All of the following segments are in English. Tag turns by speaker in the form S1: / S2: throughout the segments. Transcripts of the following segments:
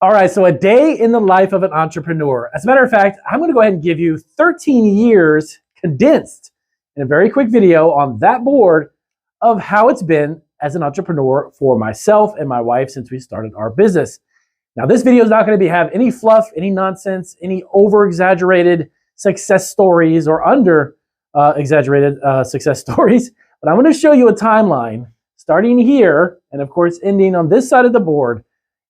S1: All right, so a day in the life of an entrepreneur. As a matter of fact, I'm going to go ahead and give you 13 years condensed in a very quick video on that board of how it's been as an entrepreneur for myself and my wife since we started our business. Now, this video is not going to have any fluff, any nonsense, any over-exaggerated success stories or under-exaggerated success stories, but I'm going to show you a timeline starting here and, of course, ending on this side of the board,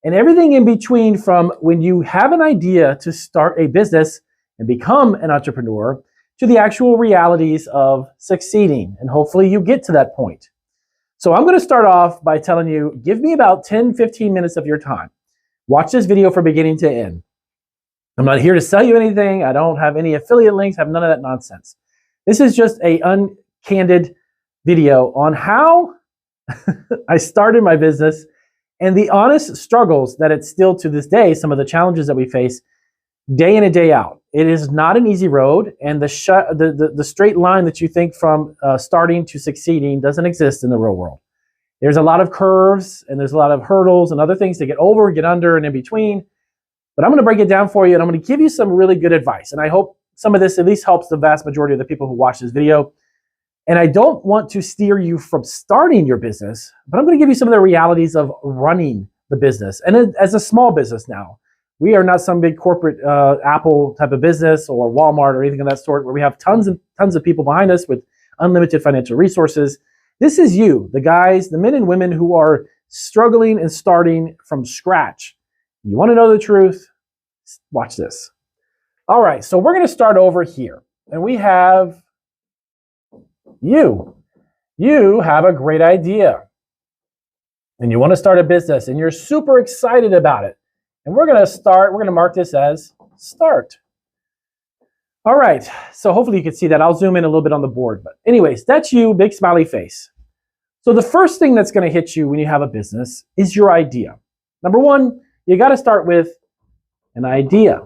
S1: and everything in between from when you have an idea to start a business and become an entrepreneur to the actual realities of succeeding. And hopefully you get to that point. So I'm going to start off by telling you, give me about 10, 15 minutes of your time. Watch this video from beginning to end. I'm not here to sell you anything. I don't have any affiliate links. I have none of that nonsense. This is just a uncandid video on how I started my business and the honest struggles that it's still to this day, some of the challenges that we face day in and day out. It is not an easy road, and the straight line that you think from starting to succeeding doesn't exist in the real world. There's a lot of curves, and there's a lot of hurdles and other things to get over, get under, and in between. But I'm going to break it down for you, and I'm going to give you some really good advice. And I hope some of this at least helps the vast majority of the people who watch this video. And I don't want to steer you from starting your business, but I'm going to give you some of the realities of running the business. And as a small business now, we are not some big corporate Apple type of business or Walmart or anything of that sort where we have tons and tons of people behind us with unlimited financial resources. This is you, the guys, the men and women who are struggling and starting from scratch. You want to know the truth? Watch this. All right, so we're going to start over here. And we have you. You have a great idea. And you want to start a business and you're super excited about it. And we're going to mark this as start. All right, so hopefully you can see that. I'll zoom in a little bit on the board. But anyways, that's you, big smiley face. So the first thing that's going to hit you when you have a business is your idea. Number one, you got to start with an idea.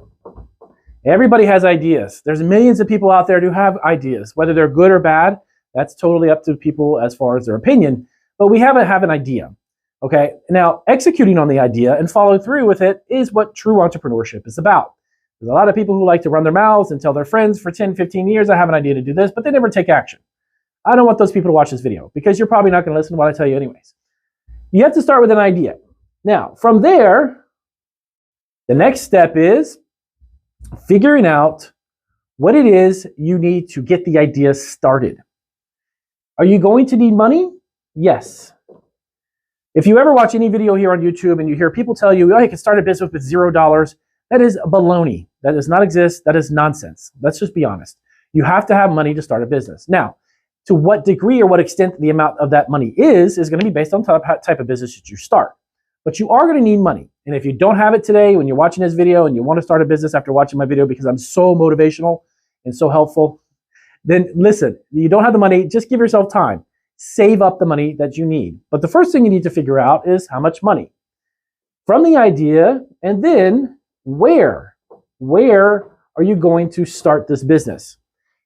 S1: Everybody has ideas. There's millions of people out there who have ideas, whether they're good or bad. That's totally up to people as far as their opinion, but we have an idea, okay? Now, executing on the idea and follow through with it is what true entrepreneurship is about. There's a lot of people who like to run their mouths and tell their friends for 10, 15 years, I have an idea to do this, but they never take action. I don't want those people to watch this video because you're probably not going to listen to what I tell you anyways. You have to start with an idea. Now, from there, the next step is figuring out what it is you need to get the idea started. Are you going to need money? Yes. If you ever watch any video here on YouTube and you hear people tell you, oh, you can start a business with $0, that is baloney. That does not exist. That is nonsense. Let's just be honest. You have to have money to start a business. Now, to what degree or what extent the amount of that money is going to be based on the type of business that you start. But you are going to need money. And if you don't have it today, when you're watching this video and you want to start a business after watching my video because I'm so motivational and so helpful, then listen, you don't have the money, just give yourself time. Save up the money that you need. But the first thing you need to figure out is how much money. From the idea, and then where? Where are you going to start this business?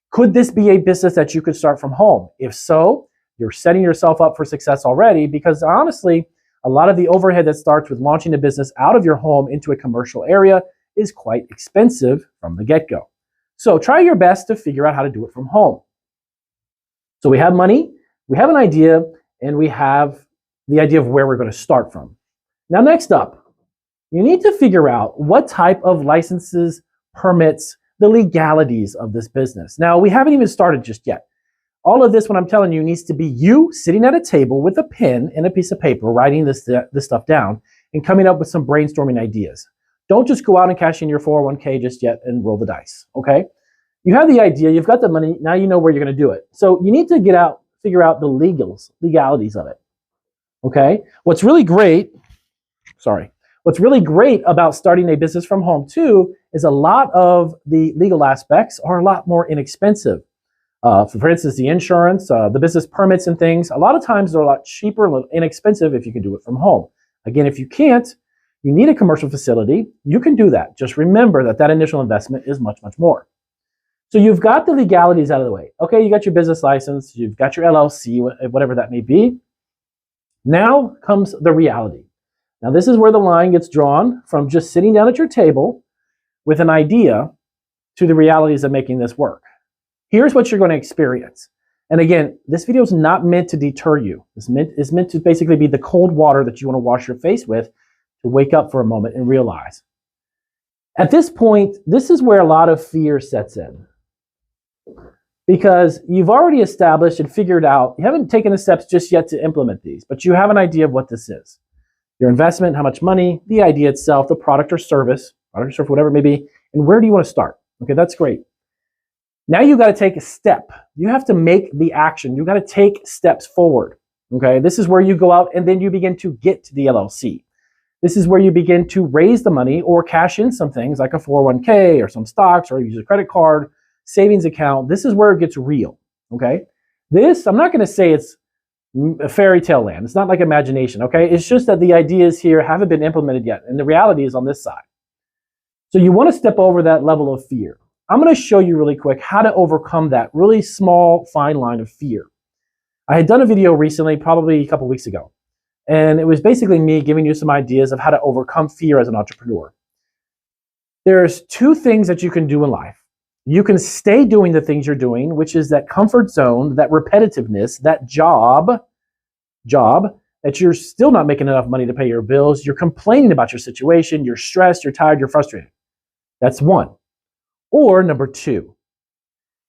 S1: Could this be a business that you could start from home? If so, you're setting yourself up for success already because honestly, a lot of the overhead that starts with launching a business out of your home into a commercial area is quite expensive from the get-go. So try your best to figure out how to do it from home. So we have money, we have an idea, and we have the idea of where we're going to start from. Now, next up, you need to figure out what type of licenses, permits, the legalities of this business. Now, we haven't even started just yet. All of this, what I'm telling you, needs to be you sitting at a table with a pen and a piece of paper, writing this stuff down and coming up with some brainstorming ideas. Don't just go out and cash in your 401k just yet and roll the dice, okay? You have the idea, you've got the money, now you know where you're going to do it. So you need to figure out the legalities of it, okay? What's really great about starting a business from home too is a lot of the legal aspects are a lot more inexpensive. For instance, the insurance, the business permits and things, a lot of times they're a lot cheaper, a little inexpensive if you can do it from home. Again, if you can't, you need a commercial facility, you can do that. Just remember that initial investment is much, much more. So you've got the legalities out of the way. Okay, you got your business license, you've got your LLC, whatever that may be. Now comes the reality. Now, this is where the line gets drawn from just sitting down at your table with an idea to the realities of making this work. Here's what you're going to experience. And again, this video is not meant to deter you. It's meant to basically be the cold water that you want to wash your face with to wake up for a moment and realize. At this point, this is where a lot of fear sets in. Because you've already established and figured out, you haven't taken the steps just yet to implement these, but you have an idea of what this is. Your investment, how much money, the idea itself, the product or service, whatever it may be, and where do you want to start? Okay, that's great. Now you got to take a step. You have to make the action. You got to take steps forward. Okay, this is where you go out and then you begin to get to the LLC. This is where you begin to raise the money or cash in some things like a 401k or some stocks or use a credit card, savings account. This is where it gets real. Okay, this, I'm not going to say it's a fairy tale land. It's not like imagination. Okay, it's just that the ideas here haven't been implemented yet. And the reality is on this side. So you want to step over that level of fear. I'm going to show you really quick how to overcome that really small, fine line of fear. I had done a video recently, probably a couple weeks ago, and it was basically me giving you some ideas of how to overcome fear as an entrepreneur. There's two things that you can do in life. You can stay doing the things you're doing, which is that comfort zone, that repetitiveness, that job that you're still not making enough money to pay your bills. You're complaining about your situation. You're stressed. You're tired. You're frustrated. That's one. Or number two,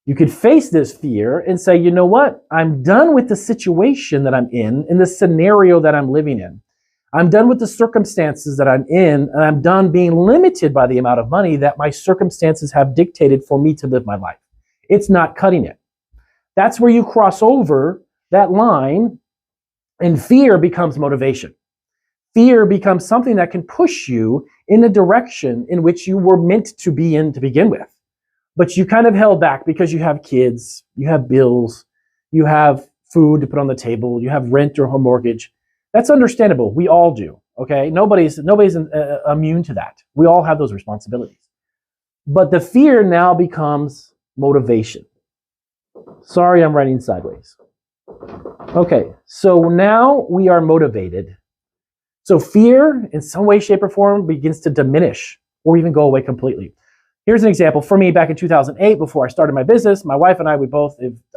S1: you could face this fear and say, you know what? I'm done with the situation that I'm in the scenario that I'm living in. I'm done with the circumstances that I'm in, and I'm done being limited by the amount of money that my circumstances have dictated for me to live my life. It's not cutting it. That's where you cross over that line, and fear becomes motivation. Fear becomes something that can push you in the direction in which you were meant to be in to begin with. But you kind of held back because you have kids, you have bills, you have food to put on the table, you have rent or home mortgage. That's understandable. We all do, okay? Nobody's immune to that. We all have those responsibilities. But the fear now becomes motivation. Sorry, I'm writing sideways. Okay, so now we are motivated. So fear, in some way, shape, or form, begins to diminish or even go away completely. Here's an example. For me, back in 2008, before I started my business, my wife and I,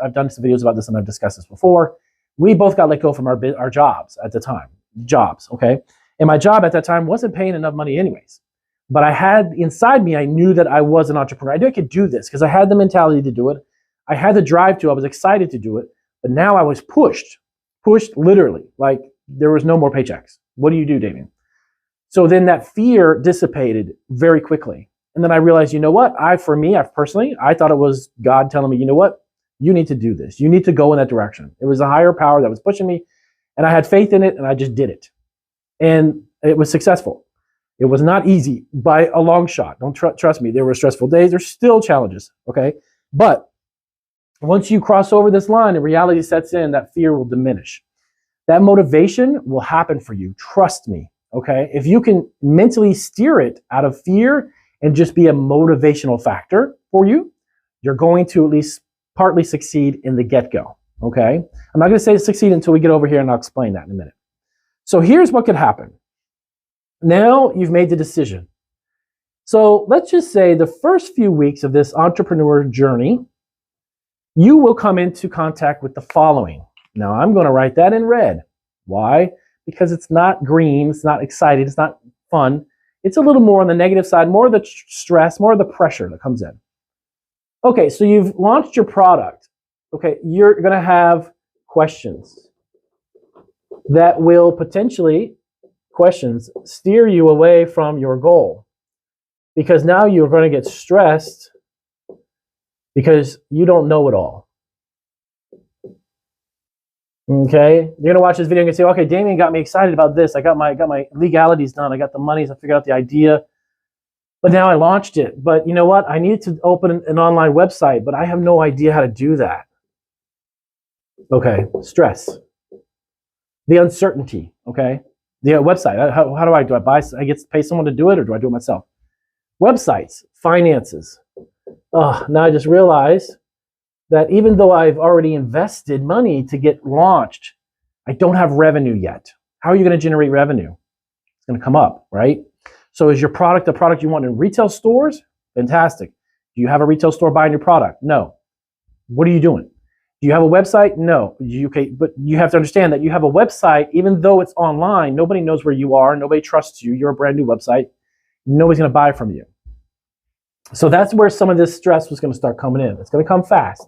S1: I've done some videos about this and I've discussed this before. We both got let go from our jobs at the time. Okay? And my job at that time wasn't paying enough money anyways. But I had, inside me, I knew that I was an entrepreneur. I knew I could do this because I had the mentality to do it. I had the drive to, I was excited to do it. But now I was pushed literally, like there was no more paychecks. What do you do, Damien? So then that fear dissipated very quickly. And then I realized, you know what? For me, personally, I thought it was God telling me, you know what? You need to do this. You need to go in that direction. It was a higher power that was pushing me, and I had faith in it, and I just did it. And it was successful. It was not easy by a long shot. Don't trust me. There were stressful days. There's still challenges, okay? But once you cross over this line and reality sets in, that fear will diminish. That motivation will happen for you. Trust me, okay? If you can mentally steer it out of fear and just be a motivational factor for you, you're going to at least partly succeed in the get-go, okay? I'm not going to say succeed until we get over here, and I'll explain that in a minute. So here's what could happen. Now you've made the decision. So let's just say the first few weeks of this entrepreneur journey, you will come into contact with the following. Now I'm going to write that in red. Why? Because it's not green, it's not exciting, it's not fun. It's a little more on the negative side, more of the stress, more of the pressure that comes in. Okay, so you've launched your product. Okay, you're going to have questions that will potentially, steer you away from your goal. Because now you're going to get stressed because you don't know it all. Okay, you're gonna watch this video and say, okay, Damien got me excited about this. I got my legalities done. I got the monies. I figured out the idea, but now I launched it. But you know what? I needed to open an online website, but I have no idea how to do that. Okay, stress, the uncertainty. Okay, the website. How do I buy? I get to pay someone to do it, or do I do it myself? Websites, finances. Oh, now I just realized that even though I've already invested money to get launched, I don't have revenue yet. How are you going to generate revenue? It's going to come up, right? So is your product the product you want in retail stores? Fantastic. Do you have a retail store buying your product? No. What are you doing? Do you have a website? No. Okay, but you have to understand that you have a website, even though it's online, nobody knows where you are, nobody trusts you, you're a brand new website, nobody's going to buy from you. So that's where some of this stress was going to start coming in. It's going to come fast.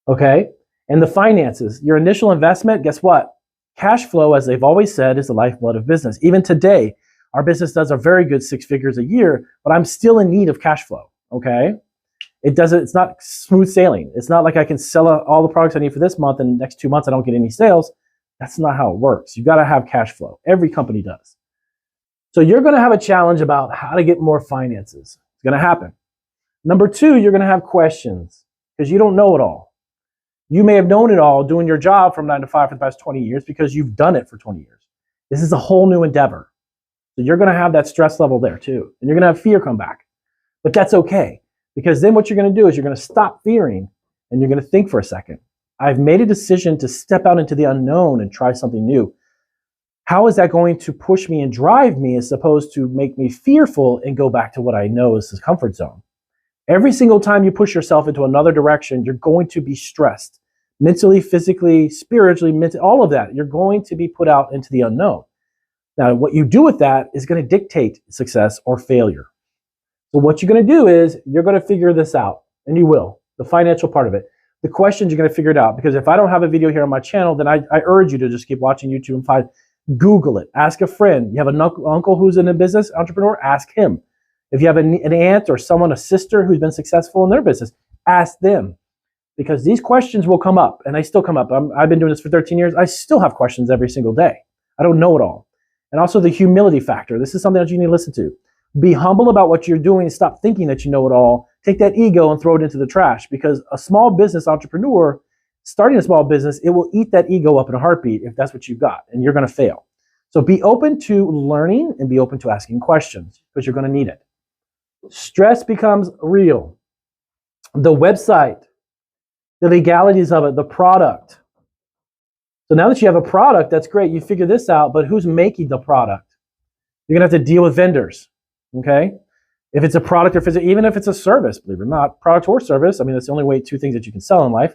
S1: Okay? And the finances, your initial investment, guess what? Cash flow, as they've always said, is the lifeblood of business. Even today, our business does a very good 6 figures a year, but I'm still in need of cash flow. Okay? It's not smooth sailing. It's not like I can sell all the products I need for this month and the next 2 months I don't get any sales. That's not how it works. You got to have cash flow. Every company does. So you're going to have a challenge about how to get more finances. It's going to happen. Number 2, you're going to have questions because you don't know it all. You may have known it all doing your job from 9 to 5 for the past 20 years because you've done it for 20 years. This is a whole new endeavor. So you're going to have that stress level there too. And you're going to have fear come back. But that's okay. Because then what you're going to do is you're going to stop fearing and you're going to think for a second. I've made a decision to step out into the unknown and try something new. How is that going to push me and drive me as opposed to make me fearful and go back to what I know is the comfort zone? Every single time you push yourself into another direction, you're going to be stressed. Mentally, physically, spiritually, all of that. You're going to be put out into the unknown. Now, what you do with that is going to dictate success or failure. So what you're going to do is you're going to figure this out, and you will, the financial part of it. The questions, you're going to figure it out, because if I don't have a video here on my channel, then I urge you to just keep watching YouTube and Google it. Ask a friend. You have an uncle who's in a business, entrepreneur, ask him. If you have an aunt or someone, a sister who's been successful in their business, ask them. Because these questions will come up, and they still come up. I've been doing this for 13 years. I still have questions every single day. I don't know it all. And also the humility factor. This is something that you need to listen to. Be humble about what you're doing. Stop thinking that you know it all. Take that ego and throw it into the trash, because a small business entrepreneur, starting a small business, it will eat that ego up in a heartbeat if that's what you've got, and you're going to fail. So be open to learning and be open to asking questions, because you're going to need it. Stress becomes real. The website, the legalities of it, the product. So now that you have a product, that's great. You figure this out, but who's making the product? You're going to have to deal with vendors, okay? If it's a product or even if it's a service, believe it or not, product or service, I mean, that's the only two things that you can sell in life.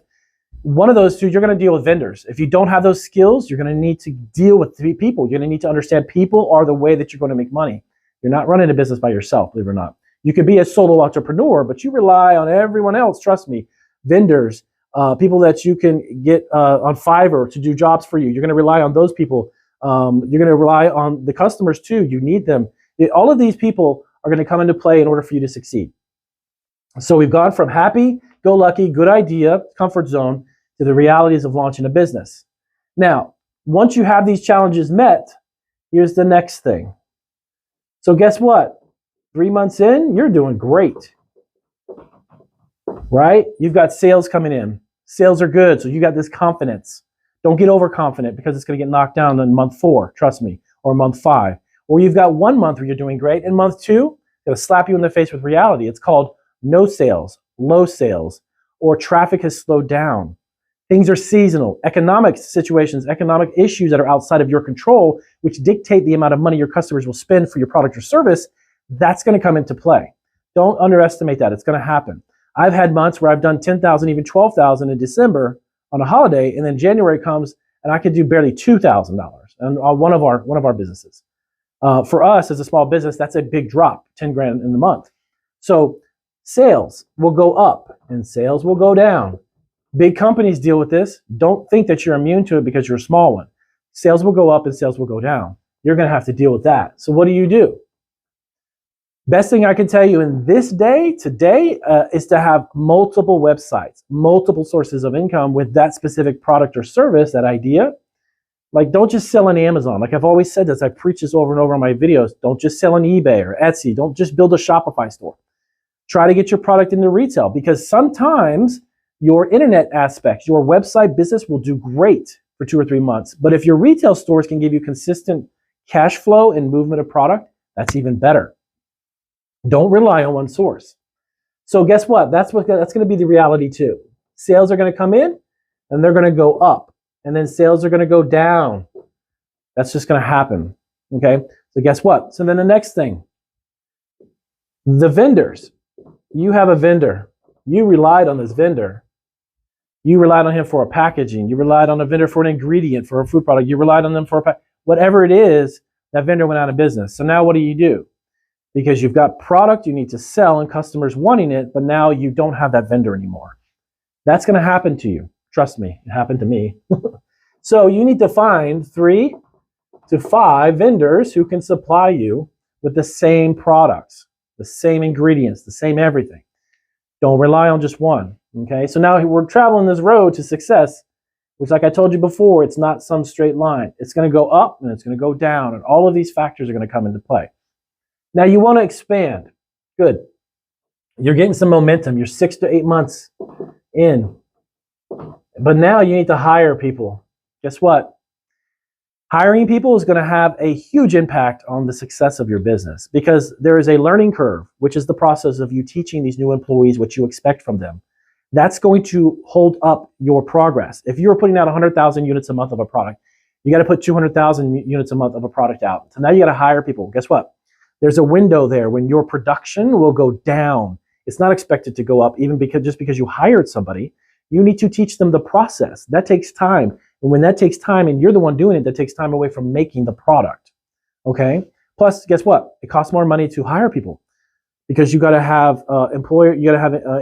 S1: One of those two, you're going to deal with vendors. If you don't have those skills, you're going to need to deal with people. You're going to need to understand people are the way that you're going to make money. You're not running a business by yourself, believe it or not. You could be a solo entrepreneur, but you rely on everyone else, trust me, vendors, people that you can get on Fiverr to do jobs for you. You're going to rely on those people. You're going to rely on the customers too. You need them. All of these people are going to come into play in order for you to succeed. So we've gone from happy-go-lucky, good idea, comfort zone, to the realities of launching a business. Now, once you have these challenges met, here's the next thing. So guess what? 3 months in, you're doing great, right? You've got sales coming in. Sales are good, so you got this confidence. Don't get overconfident, because it's going to get knocked down in month 4, trust me, or month 5. Or you've got 1 month where you're doing great, and month 2, it'll slap you in the face with reality. It's called no sales, low sales, or traffic has slowed down. Things are seasonal. Economic situations, economic issues that are outside of your control, which dictate the amount of money your customers will spend for your product or service, that's going to come into play. Don't underestimate that. It's going to happen. I've had months where I've done 10,000, even 12,000 in December on a holiday, and then January comes and I could do barely $2,000 on one of our businesses. For us as a small business, that's a big drop, 10 grand in the month. So sales will go up and sales will go down. Big companies deal with this. Don't think that you're immune to it because you're a small one. Sales will go up and sales will go down. You're going to have to deal with that. So what do? Best thing I can tell you in this day, today, is to have multiple websites, multiple sources of income with that specific product or service, that idea. Like, don't just sell on Amazon. Like I've always said this, I preach this over and over on my videos. Don't just sell on eBay or Etsy. Don't just build a Shopify store. Try to get your product into retail, because sometimes your internet aspects, your website business will do great for 2 or 3 months. But if your retail stores can give you consistent cash flow and movement of product, that's even better. Don't rely on one source. So guess what? That's going to be the reality too. Sales are going to come in and they're going to go up, and then sales are going to go down. That's just going to happen. Okay, so guess what? So then the next thing, the vendors. You have a vendor. You relied on this vendor. You relied on him for a packaging. You relied on a vendor for an ingredient, for a food product. You relied on them for whatever it is, that vendor went out of business. So now what do? Because you've got product you need to sell and customers wanting it, but now you don't have that vendor anymore. That's going to happen to you. Trust me, it happened to me. So you need to find 3 to 5 vendors who can supply you with the same products, the same ingredients, the same everything. Don't rely on just one. Okay, so now we're traveling this road to success, which, like I told you before, it's not some straight line. It's going to go up and it's going to go down, and all of these factors are going to come into play. Now you want to expand. Good. You're getting some momentum. You're 6 to 8 months in. But now you need to hire people. Guess what? Hiring people is going to have a huge impact on the success of your business, because there is a learning curve, which is the process of you teaching these new employees what you expect from them. That's going to hold up your progress. If you're putting out 100,000 units a month of a product, you got to put 200,000 units a month of a product out. So now you got to hire people. Guess what? There's a window there when your production will go down. It's not expected to go up even just because you hired somebody. You need to teach them the process. That takes time. And when that takes time and you're the one doing it, that takes time away from making the product. Okay? Plus, guess what? It costs more money to hire people, because you got to have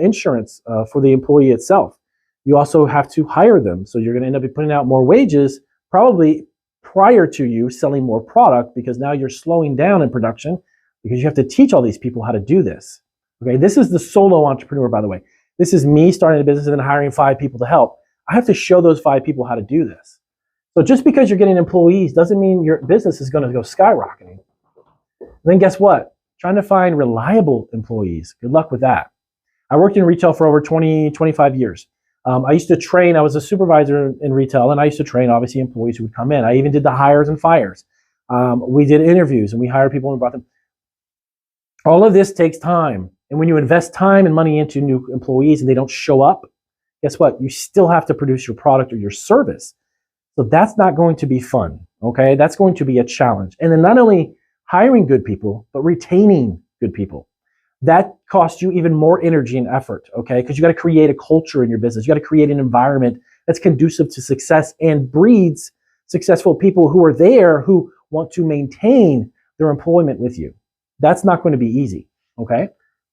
S1: insurance for the employee itself. You also have to hire them. So you're going to end up putting out more wages, probably prior to you selling more product, because now you're slowing down in production because you have to teach all these people how to do this. Okay, this is the solo entrepreneur, by the way. This is me starting a business and then hiring 5 people to help. I have to show those 5 people how to do this. So just because you're getting employees doesn't mean your business is going to go skyrocketing. And then guess what? Trying to find reliable employees. Good luck with that. I worked in retail for over 25 years. I used to train. I was a supervisor in retail, and I used to train, obviously, employees who would come in. I even did the hires and fires. We did interviews, and we hired people and brought them. All of this takes time. And when you invest time and money into new employees and they don't show up, guess what? You still have to produce your product or your service. So that's not going to be fun, okay? That's going to be a challenge. And then not only hiring good people, but retaining good people. That costs you even more energy and effort, okay? Because you got to create a culture in your business. You got to create an environment that's conducive to success and breeds successful people who are there, who want to maintain their employment with you. That's not going to be easy, okay?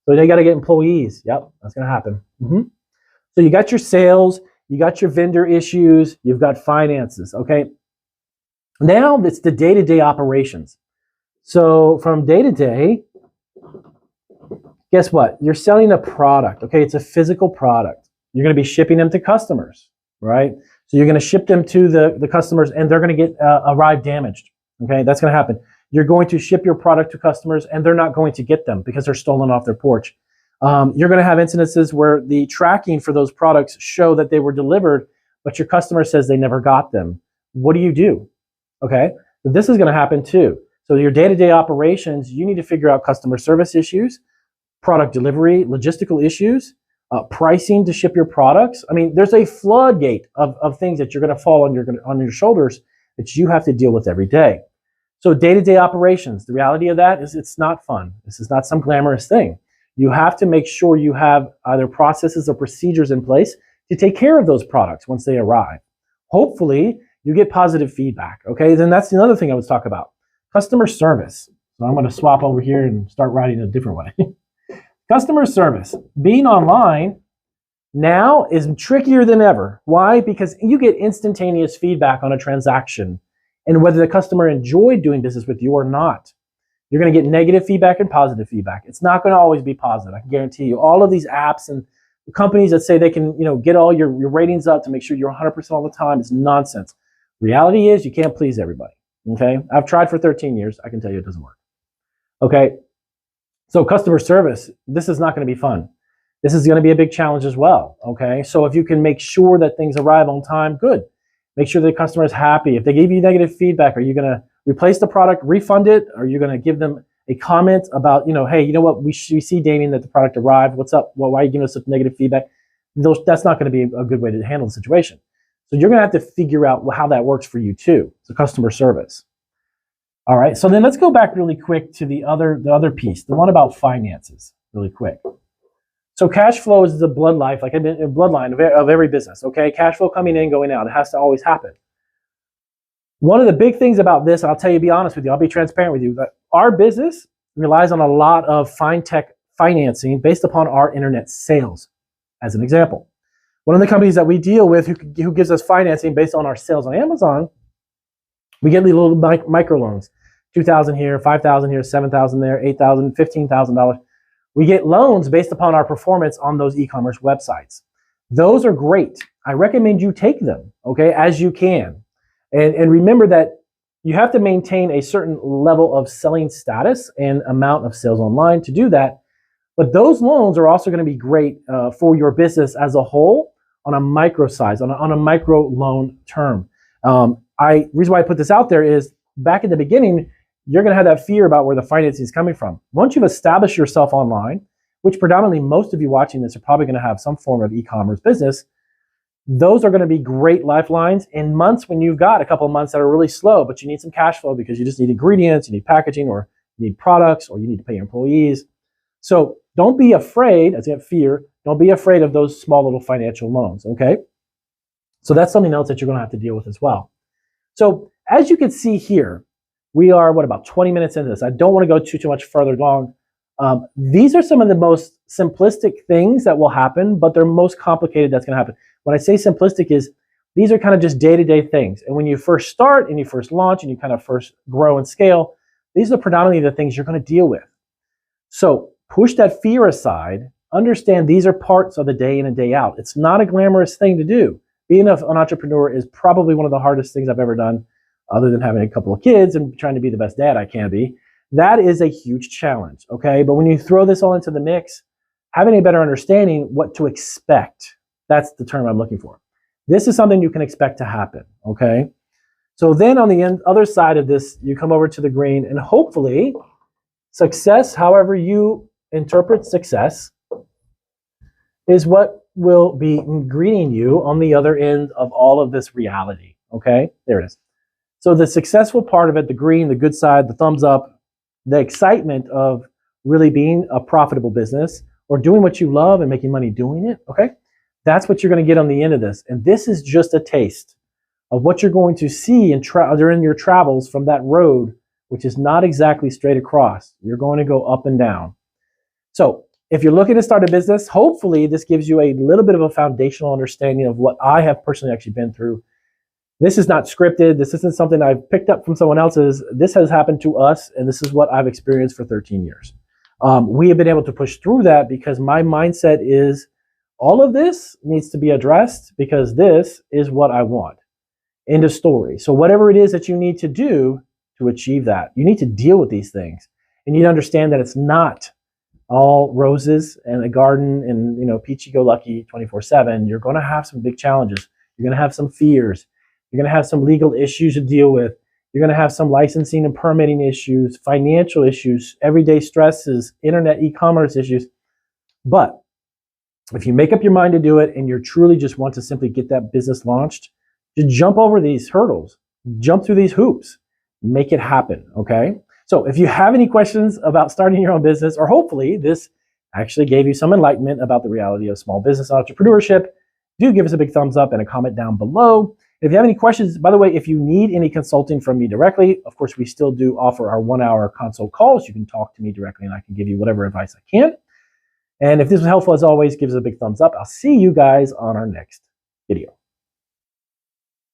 S1: So you got to get employees. Yep, that's going to happen. So you got your sales, you got your vendor issues, you've got finances, okay? Now it's the day-to-day operations. So from day to day, guess what? You're selling a product, okay? It's a physical product. You're going to be shipping them to customers, right? So you're going to ship them to the customers, and they're going to get arrive damaged, okay? That's going to happen. You're going to ship your product to customers, and they're not going to get them because they're stolen off their porch. You're going to have incidences where the tracking for those products show that they were delivered, but your customer says they never got them. What do you do? Okay, so this is going to happen too. So your day-to-day operations, you need to figure out customer service issues, product delivery, logistical issues, pricing to ship your products. I mean, there's a floodgate of things that you're going to fall on your shoulders that you have to deal with every day. So day-to-day operations, the reality of that is it's not fun. This is not some glamorous thing. You have to make sure you have either processes or procedures in place to take care of those products once they arrive. Hopefully, you get positive feedback, okay? Then that's another thing I was talking about. Customer service. So I'm going to swap over here and start writing a different way. Customer service. Being online now is trickier than ever. Why? Because you get instantaneous feedback on a transaction and whether the customer enjoyed doing business with you or not. You're going to get negative feedback and positive feedback. It's not going to always be positive. I can guarantee you. All of these apps and companies that say they can, get all your ratings up to make sure you're 100% all the time is nonsense. Reality is you can't please everybody. Okay, I've tried for 13 years. I can tell you it doesn't work. Okay, so customer service. This is not going to be fun. This is going to be a big challenge as well. Okay, so if you can make sure that things arrive on time, good. Make sure the customer is happy. If they give you negative feedback, are you going to replace the product, refund it? Or are you going to give them a comment about, hey, you know what? We see, Damien, that the product arrived. What's up? Well, why are you giving us such negative feedback? That's not going to be a good way to handle the situation. So you're going to have to figure out how that works for you too. So customer service. All right, so then let's go back really quick to the other piece, the one about finances, really quick. So cash flow is the bloodline, like a bloodline of every business, okay? Cash flow coming in, going out. It has to always happen. One of the big things about this, I'll tell you, be honest with you, I'll be transparent with you, that our business relies on a lot of fintech financing based upon our internet sales, as an example. One of the companies that we deal with who gives us financing based on our sales on Amazon, we get little microloans, $2,000 here, $5,000 here, $7,000 there, $8,000, $15,000. We get loans based upon our performance on those e-commerce websites. Those are great. I recommend you take them, okay, as you can. And remember that you have to maintain a certain level of selling status and amount of sales online to do that. But those loans are also going to be great for your business as a whole on a micro size, on a micro loan term. Reason why I put this out there is back in the beginning, you're going to have that fear about where the financing is coming from. Once you've established yourself online, which predominantly most of you watching this are probably going to have some form of e-commerce business, those are going to be great lifelines in months when you've got a couple of months that are really slow, but you need some cash flow because you just need ingredients, you need packaging, or you need products, or you need to pay your employees. So don't be afraid, as you have fear, don't be afraid of those small little financial loans, okay? So that's something else that you're going to have to deal with as well. So as you can see here, we are, about 20 minutes into this. I don't want to go too much further along. These are some of the most simplistic things that will happen, but they're most complicated that's going to happen. When I say simplistic is, these are kind of just day-to-day things. And when you first start and you first launch and you kind of first grow and scale, these are predominantly the things you're going to deal with. So push that fear aside. Understand these are parts of the day in and day out. It's not a glamorous thing to do. Being an entrepreneur is probably one of the hardest things I've ever done, other than having a couple of kids and trying to be the best dad I can be. That is a huge challenge, okay? But when you throw this all into the mix, having a better understanding what to expect, that's the term I'm looking for. This is something you can expect to happen, okay? So then on the other side of this, you come over to the green, and hopefully success, however you interpret success, is what will be greeting you on the other end of all of this reality, okay? There it is. So the successful part of it, the green, the good side, the thumbs up, the excitement of really being a profitable business or doing what you love and making money doing it, okay? That's what you're going to get on the end of this. And this is just a taste of what you're going to see during your travels from that road, which is not exactly straight across. You're going to go up and down. So if you're looking to start a business, hopefully this gives you a little bit of a foundational understanding of what I have personally actually been through. This is not scripted. This isn't something I've picked up from someone else's. This has happened to us, and this is what I've experienced for 13 years. We have been able to push through that because my mindset is all of this needs to be addressed because this is what I want. End of story. So whatever it is that you need to do to achieve that, you need to deal with these things. And you need to understand that it's not all roses and a garden and peachy-go-lucky 24/7. You're going to have some big challenges. You're going to have some fears. You're going to have some legal issues to deal with. You're going to have some licensing and permitting issues, financial issues, everyday stresses, internet e-commerce issues. But if you make up your mind to do it and you truly just want to simply get that business launched, just jump over these hurdles, jump through these hoops, make it happen, okay? So if you have any questions about starting your own business, or hopefully this actually gave you some enlightenment about the reality of small business entrepreneurship, do give us a big thumbs up and a comment down below. If you have any questions, by the way, if you need any consulting from me directly, of course, we still do offer our 1-hour consult calls. You can talk to me directly and I can give you whatever advice I can. And if this was helpful, as always, give us a big thumbs up. I'll see you guys on our next video.